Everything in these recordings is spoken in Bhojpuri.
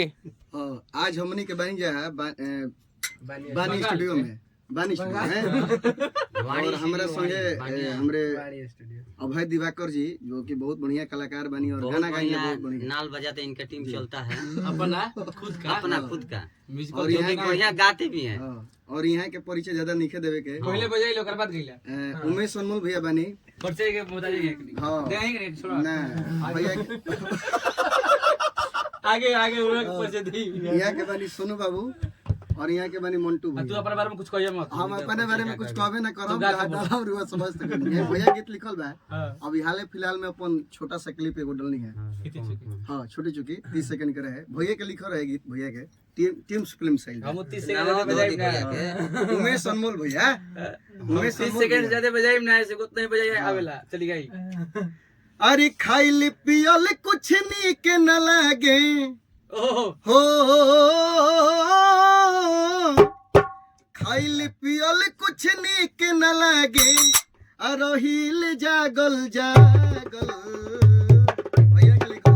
आज हमनी के बनी जा है बानी स्टूडियो में बानी स्टूडियो है और हमारे संगे हमरे अभय दिवाकर जी जो कि बहुत बढ़िया कलाकार बनी और गाना गाएंगे बहुत बढ़िया नाल बजाते इनका टीम चलता है अपना खुद का और यहाँ बढ़िया गाते भी हैं और यहाँ के परिचय ज्यादा निखे देवे के पहले बजाई लो कर बात गइला उमेश अनमोल भैया बनी परिचय के बता दीजिए हां देंगे नहीं छोड़ा ना भैया आगे आगे वो परिचय दी यहाँ के बनी सोनू बाबू और यहाँ के बनी मंटू तू अपने बारे में कुछ कहिए मत हम अपने बारे में कुछ कहबे ना करब डाला रुआ समझ तक नहीं भैया गीत लिखल बा अभी हाल फिलहाल में अपन छोटा सा क्लिप एगो डलनी है हां छोटी चुकी 30 सेकंड के रहे भैया के लिखल रहे गीत भैया के टीम्स फिल्म स्टाइल हम 30 सेकंड बजाई ना उमेश अनमोल भैया उमेश 30 सेकंड ज्यादा बजाई ना ऐसे उतना ही बजाई आवेला चली गई अरे खाइल पियल कुछ नी के न लागे हो खाइल पियल कुछ नी के न लागे अरोहिल जागल जागल भैया के लिखो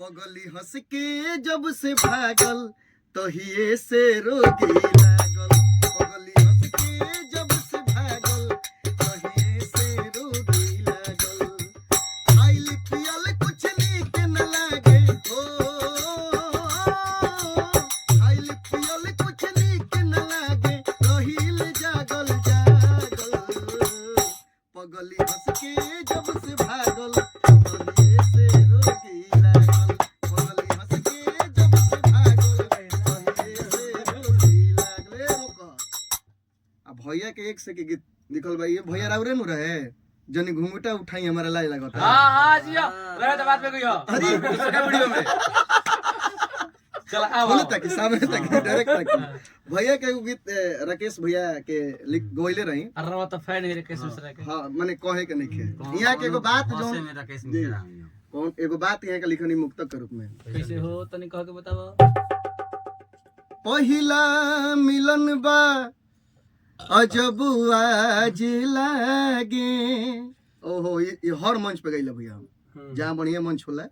पगली हंस के जब से भागल तहिए से रोगी लागल पगली हंस के जब से भागल तहिए से रोगी लागल खाइल पियल कुछ नी के न लागे हो खाइल पियल कुछ नी के न लागे रहिल जागल जागल पगली हंस के जब से भागल तहिए से रोगी लागल पगली हंस के जब से भागल तहिए से रोगी लागल रोक अब भैया के एक से के गीत निकल भाई भैया राउरे नु रहे जनी घुंघटा उठाई हमारा लाई लागत हां हां जियो रहे तो बात पे गइयो अरे दूसरा वीडियो में चल आ बोले तक सामने तक डायरेक्ट तक भैया के गीत राकेश भैया के लिख गोइले रही अरे वो तो फैन है राकेश मिश्रा के हां माने कहे के नहीं खे यहां के एगो बात जो में राकेश मिश्रा कौन एगो बात यहां के लिखनी मुक्तक के रूप में कैसे हो तनी कह के बताओ पहिला मिलन बा अजब आज लागे ओहो ये हर मंच पे गइला भैया जहां बढ़िया मंच होला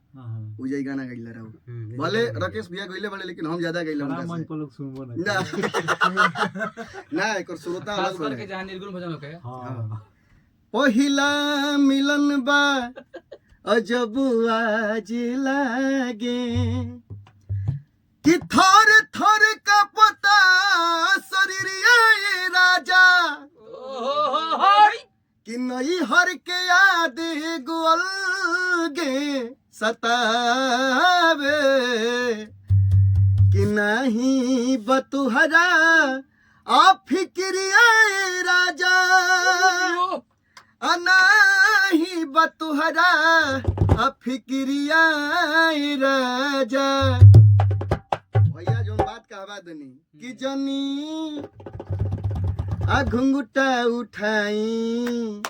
उ जाई गाना गइला रहू भले राकेश भैया गइले बड़े लेकिन हम ज्यादा गइला उनका मंच पे लोग सुनबो ना एकर श्रोता खास अलग करके जहां निर्गुण भजन होके हां पहिला मिलन बा अजब आज लागे कि थर थर का पता शरीर राजा कि नई हर के याद गोल गे सतावे कि नहीं बतुहरा आप फिक्रिया राजा अनाही बतुहरा आप फिक्रिया राजा भैया जो बात कहवा दनी कि जनी आ घुंघटा उठाई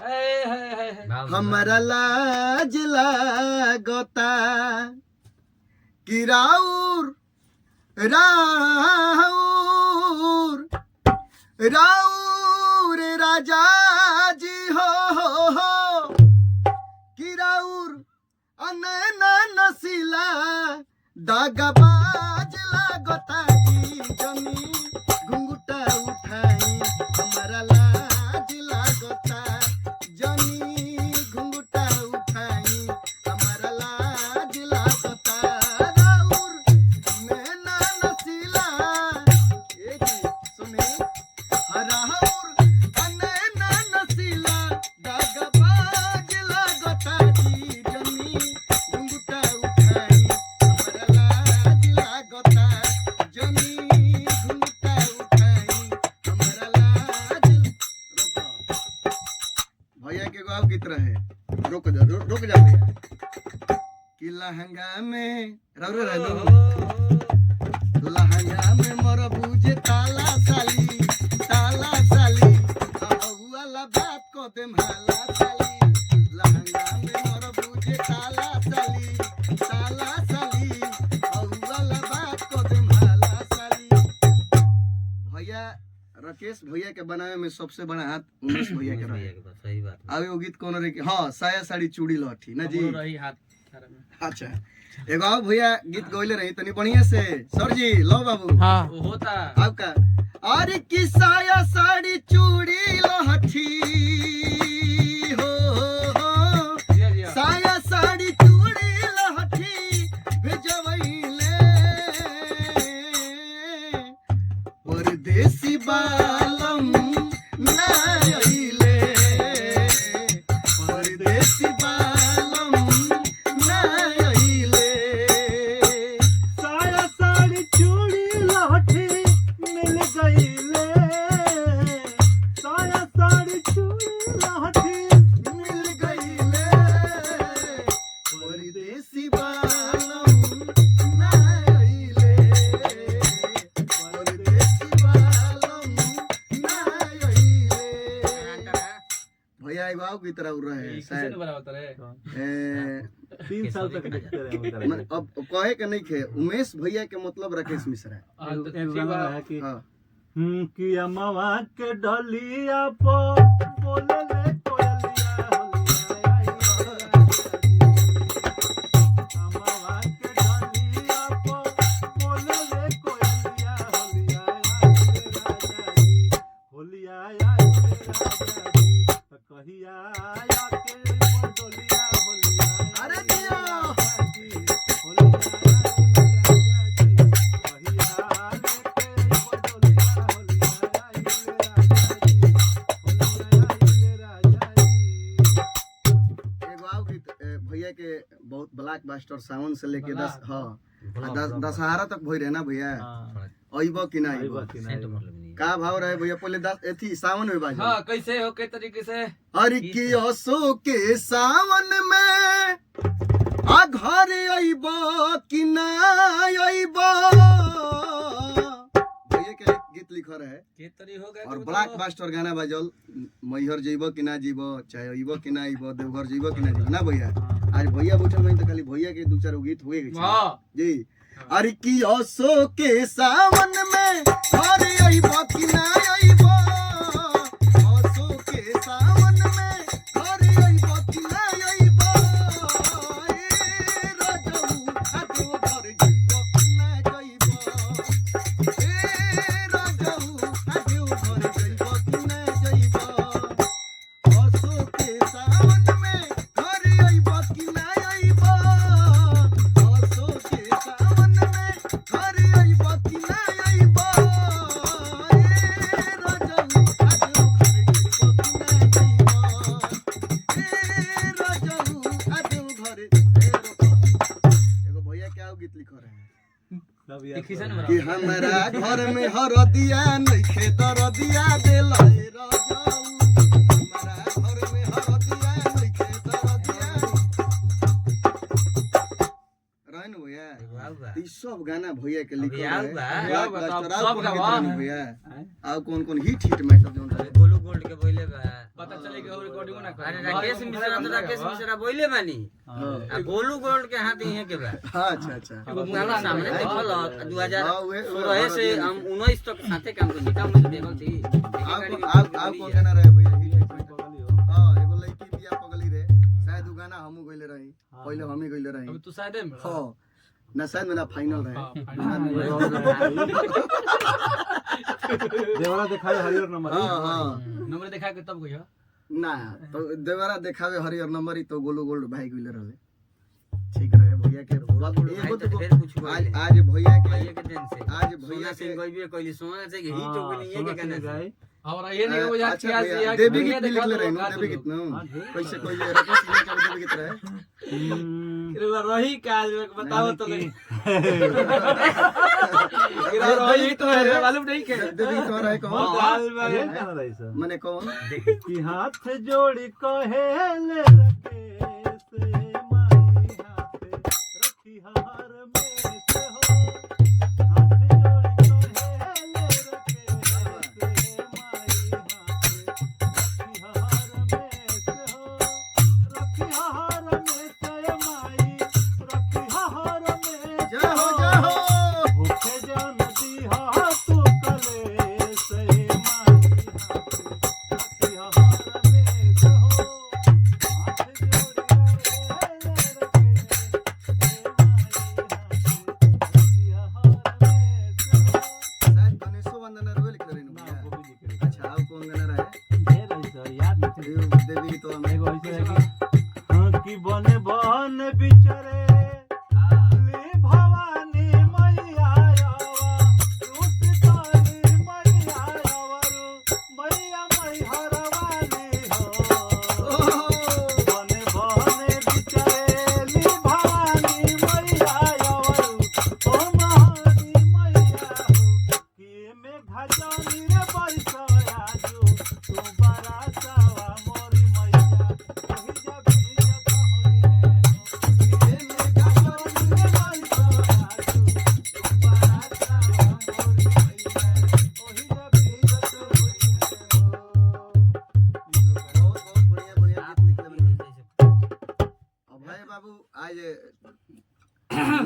हमारा लाज लागता कि राउर राजा जी हो कि राउर अनैना नसीला दागबाज लागता जी जनी घुंघटा उठाई हमारा लाज लागता जनी घुंघटा उठाई हमारा लाज लागता राउर नैना नसीला ए जी सुने राउर नैना नसीला दागबाज लागता जी जनी घुंघटा उठाई हमारा लाज लागता जनी घुंघटा उठाई हमारा लाज भैया के गाँव गीत रहे रुक जा भैया कि लहंगा में रौरे रह लहंगा में मोर बूझे ताला साली वाला बात को दे माला साली लहंगा में मोर बूझे ताला साली वाला बात को दे माला साली भैया राकेश भैया के बनावे में सबसे बड़ा हाथ उमेश भैया के रहे सही बात आवे वो गीत कौन रहे हां साया साड़ी चूड़ी लहठी ना जी रही हाथ अच्छा एगो आओ भैया गीत गौले रही तनी बढ़िया से सर जी लो बाबू हाँ वो होता आपका अरे की साया साड़ी चूड़ी लहठी हो जिया जिया साया साड़ी चूड़ी लहठी भेजवैले परदेसी बालम नाइले परदेसी बालम नाइले साया साड़ी चूड़ी लाठी मिल गईले साया साड़ी चूड़ी लाठी मिल गईले परदेसी बालम नाइले परदेसी बालम नाइले भैया एगो आओ की तरह उड़ रहे हैं किसे शायद ने बना होता रे 3 साल तक देखते रहे मन- अब कहे के नहीं खे उमेश भैया के मतलब राकेश मिश्रा है हाँ, तो एक ठीक गाना बा। है कि हाँ कि अम्मा के डलिया पो बोले ले कोयलिया अम्मा के डलिया पो बोले ले कोयलिया होलिया कहिया आके डलिया होलिया अरे दिया एगो आओ गीत भैया के बहुत ब्लैक बास्टर सावन से लेके ब्लैक, 10 हाँ दशहरा तक भई रहे ना भैया अइबो कि ना अइबो सेंट मतलब नहीं का भाव रहे भैया पहले 10 एथी सावन में बाजे हाँ कैसे हो के तरीके से अरे की असो के सावन में आ घर अइबो कि ना अइबो भैया के गीत लिखो रहे के तरी हो गए और ब्लैक बास्टर गाना बाजल मैहर जइबो कि ना जीबो चाहे अइबो कि ना अइबो देवघर जइबो कि ना जीबो ना भैया आज भैया बैठल नहीं तो खाली भैया के दो चार गो गीत होए गए हां जी अरे की असो के सावन में अरे अइबो कि ना अइबो असो के सावन में अरे अइबो कि ना अइबो ए राजऊ आतो घर जइबो कि ना जइबो ए राजऊ आतो घर जइबो कि ना जइबो असो के सावन में अरे अइबो कि ना अइबो असो के सावन में अरे अइबो कि ना अइबो ए राजऊ आतो घर जइबो कि ना जइबो ए राजऊ आतो घर एगो भैया क्या गीत लिखो रहे हैं देखी से ना कि हमरा घर में हरदिया नइखे दरदिया देला ए राजाऊ हमरा घर में हरदिया नइखे दरदिया रहन भैया आउ बा ई सब गाना भैया के लिखल अभी है आउ बा। आउ बा, तो सब गावा। भैया आउ कौन कौन हिट मैटर जोन अरे गोलू गोल्ड के बोले बा पता चले कि और रिकॉर्डिंग ना कर अरे राकेश मिश्रा तो राकेश मिश्रा बोले बानी आ गोलू गोल्ड के हाथ इहे के बा अच्छा अच्छा हमारा सामने देखल हाँ, उहे- 2016 से हम 19 तक साथे काम कर काम में देखल थी आउ कौन गाना रहे भैया हिट मैटर हां एगो लड़की बिया पगली रे शायद उ गाना हमहू गइले रही पहले हम ही गइले रही अभी तू शायद में हाँ ना शायद मेरा फाइनल हाँ, है final। देवरा दिखाए हरियर नंबर हाँ हाँ नंबर दिखा के तब गयो ना तो देवरा देखावे हरियर नंबर ही तो गोलू गोल्ड भाई गइले रहले ठीक रहे भैया के एगो तो फिर कुछ आज भैया भैया के के दिन से आज सोना भैया सिंह के गइबे कहली सोना से हिट हो गई ये के गाना से और ये नहीं बुझा अच्छा क्या भैया, से देवी गीत भी लिखले रहे नो देवी गीत नो कैसे कोई राकेश भैया का देवी गीत रहे रही काज बताओ तो नहीं रही तो है मालूम नहीं के देवी गीत रहे कौन गाल में ये गाना रही सर माने कौन कि हाथ जोड़ी कहेले रखे से माई हाथ रखी हार में से हो हाथ जोड़ी कहेले रखे से माई हाथ रखी हार में से हो रखी हार में से माई रखी हार में जय हो जय हो भूखे जान दी हाथ कले से माई हाथ रखी हार में से हो हाथ जोड़ी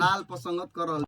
लाल पर संगत कर रहल